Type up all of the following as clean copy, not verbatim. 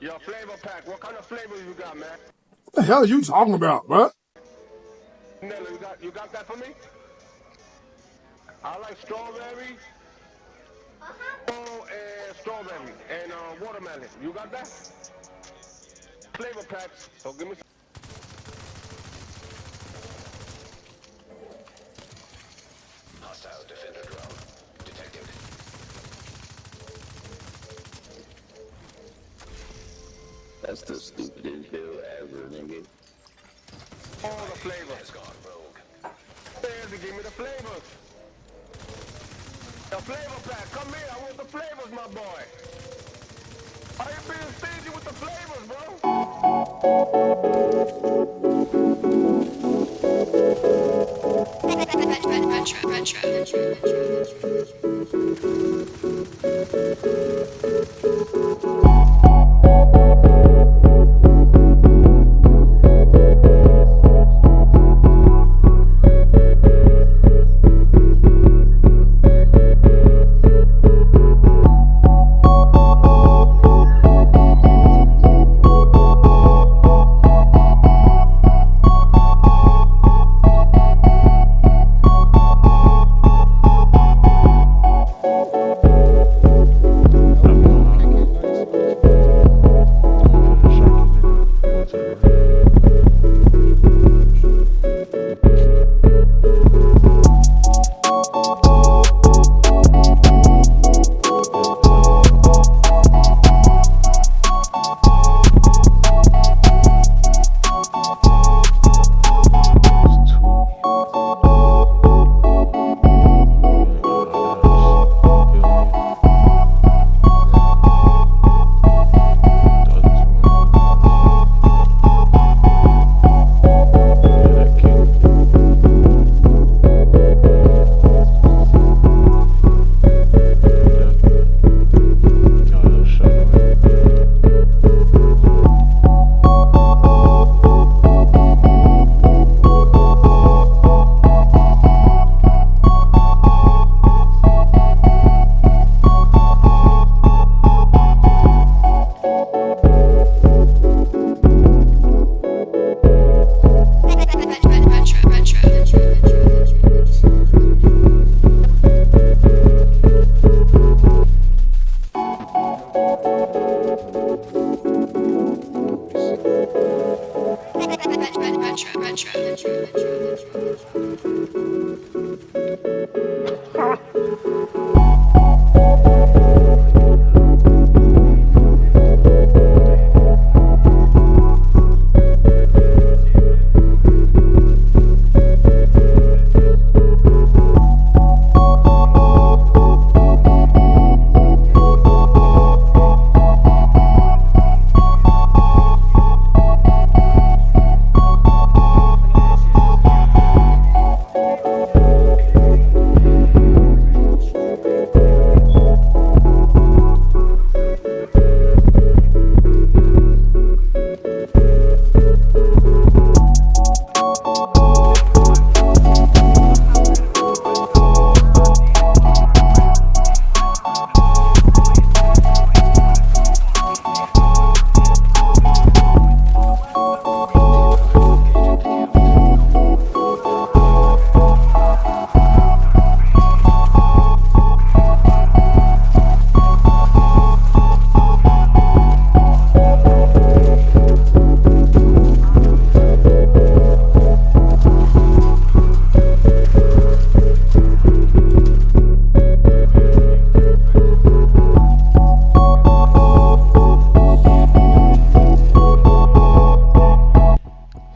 Yo, FlavorPack, what kind of flavors you got, man? What the hell are you talking about, bro? Nella, you got that for me? I like strawberry, oh, and strawberry, and watermelon. You got that? FlavorPack. So give me some. Hostile defender drone detected. That's the stupidest bill ever, nigga. All the flavors. Has gone rogue. There's, give me the flavors. The FlavorPack, come here. I want the flavors, my boy. Why you being stingy with the flavors, bro?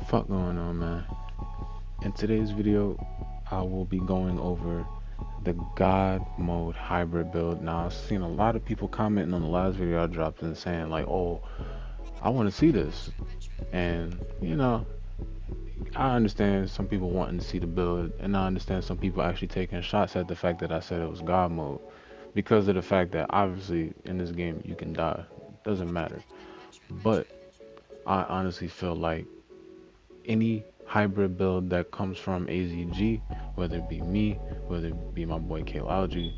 Fuck going on, man? In today's video, I will be going over the God mode hybrid build. Now, I've seen a lot of people commenting on the last video I dropped and saying like, "Oh, I want to see this," and I understand some people wanting to see the build, and I understand some people actually taking shots at the fact that I said it was God mode because of the fact that obviously in this game you can die, doesn't matter. But I honestly feel like any hybrid build that comes from AZG, whether it be me, whether it be my boy Kalauji,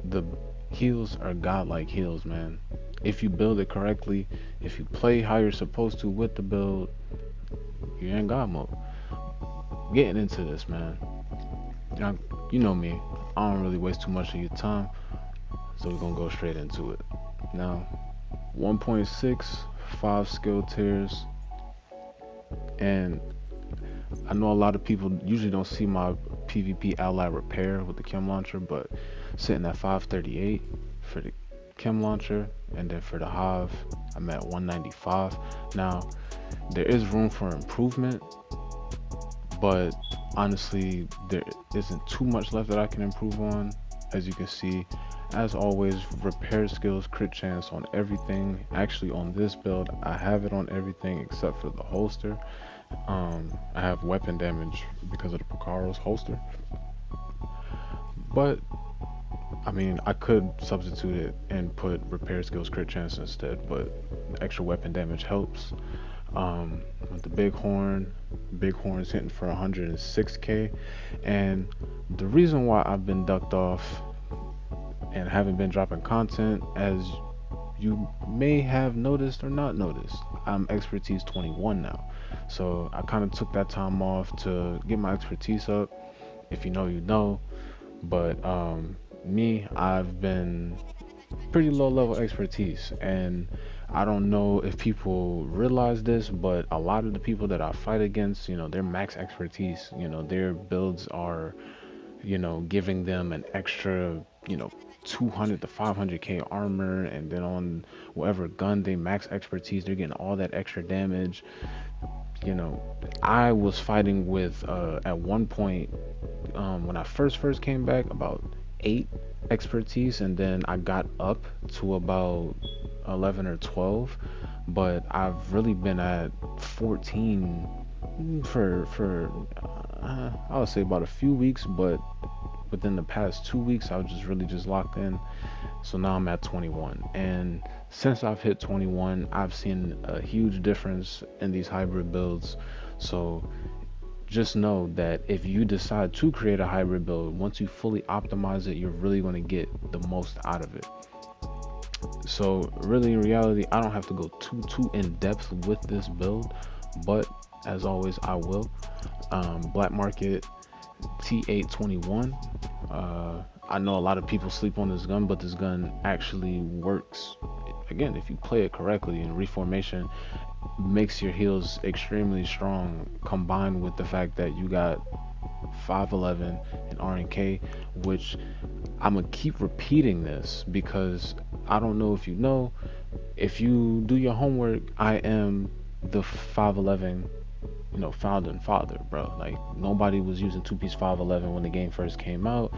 the heals are godlike heals, man. if you build it correctly, if you play how you're supposed to with the build, you're in God mode. Getting into this, man. Now, you know me, I don't really waste too much of your time, so we're gonna go straight into it. Now, 1.6, 5 skill tiers, and I know a lot of people usually don't see my PvP ally repair with the chem launcher, but sitting at 538 for the chem launcher, and then for the hive, I'm at 195. Now, there is room for improvement, but honestly, there isn't too much left that I can improve on. As you can see, as always, repair skills, crit chance on everything. Actually, on this build, I have it on everything except for the holster. I have weapon damage because of the Picaro's holster, but I mean, I could substitute it and put repair skills, crit chance instead, but the extra weapon damage helps. With the big horn's hitting for 106k, and the reason why I've been ducked off and haven't been dropping content, as you may have noticed or not noticed, I'm expertise 21 now. So I kind of took that time off to get my expertise up. If you know, you know. But I've been pretty low level expertise, and I don't know if people realize this, but a lot of the people that I fight against, you know, their max expertise, you know, their builds are, you know, giving them an extra, you know, 200 to 500k armor, and then on whatever gun they max expertise, they're getting all that extra damage. You know, I was fighting with at one point, when I first came back, about 8 expertise, and then I got up to about 11 or 12, but I've really been at 14 for I would say about a few weeks, but within the past 2 weeks I was just really just locked in. So now I'm at 21, and since I've hit 21, I've seen a huge difference in these hybrid builds. So just know that if you decide to create a hybrid build, once you fully optimize it, you're really going to get the most out of it. So really, in reality, I don't have to go too in depth with this build, but as always, I will. Black market T821. I know a lot of people sleep on this gun, but this gun actually works. Again, if you play it correctly, and reformation makes your heals extremely strong, combined with the fact that you got 511 and RNK, which I'm gonna keep repeating this because I don't know if you know, if you do your homework, I am the 511, you know, founding father, bro. Like, nobody was using two-piece 511 when the game first came out.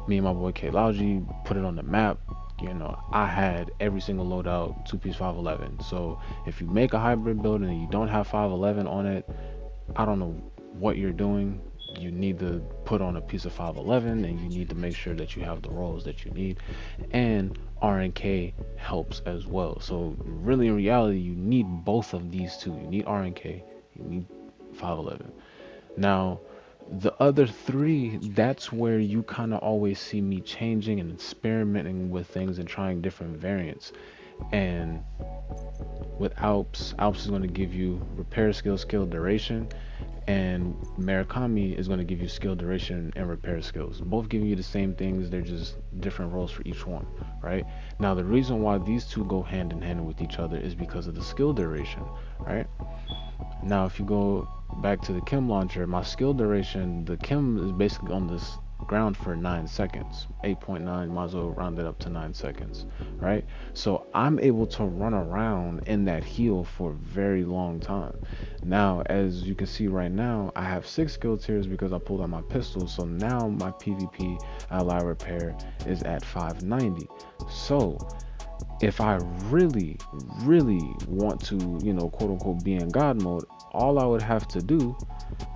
Me and my boy K Logi put it on the map. You know, I had every single loadout two-piece 511. So if you make a hybrid build and you don't have 511 on it, I don't know what you're doing. You need to put on a piece of 511, and you need to make sure that you have the rolls that you need, and RNK helps as well. So really, in reality, you need both of these two. You need RNK, you need 511. Now the other three, that's where you kind of always see me changing and experimenting with things and trying different variants. And with Alps is going to give you repair skill, skill duration, and Murakami is going to give you skill duration and repair skills, both giving you the same things. They're just different roles for each one, right? Now the reason why these two go hand in hand with each other is because of the skill duration, right? Now if you go back to the chem launcher, my skill duration, the chem is basically on this ground for 9 seconds, 8.9, might as well round it up to 9 seconds, right? So I'm able to run around in that heal for a very long time. Now as you can see right now, I have 6 skill tiers because I pulled out my pistol. So now my PvP ally repair is at 590. So if I really want to, you know, quote unquote be in God mode, all I would have to do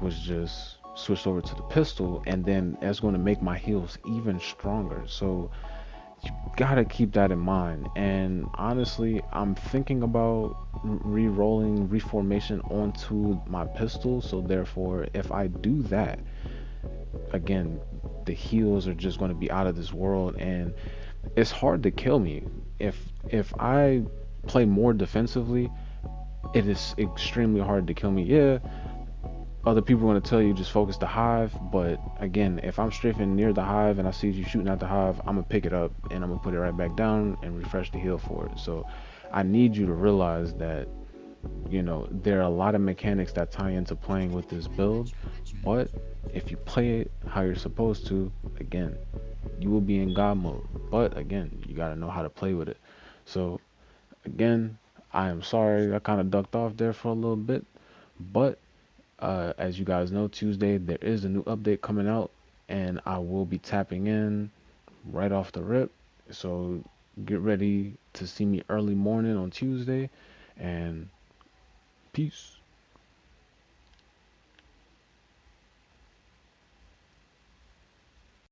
was just switch over to the pistol, and then that's going to make my heals even stronger. So you gotta keep that in mind. And honestly, I'm thinking about re-rolling reformation onto my pistol, so therefore if I do that, again, the heals are just going to be out of this world, and it's hard to kill me. if I play more defensively, it is extremely hard to kill me. Yeah, other people want to tell you just focus the hive, but again, if I'm strafing near the hive and I see you shooting at the hive, I'm gonna pick it up and I'm gonna put it right back down and refresh the heal for it. So I need you to realize that, you know, there are a lot of mechanics that tie into playing with this build, but if you play it how you're supposed to, again, you will be in god mode. But again, you got to know how to play with it. So again, I am sorry I kind of ducked off there for a little bit, but as you guys know, Tuesday there is a new update coming out, and I will be tapping in right off the rip. So get ready to see me early morning on Tuesday, and peace.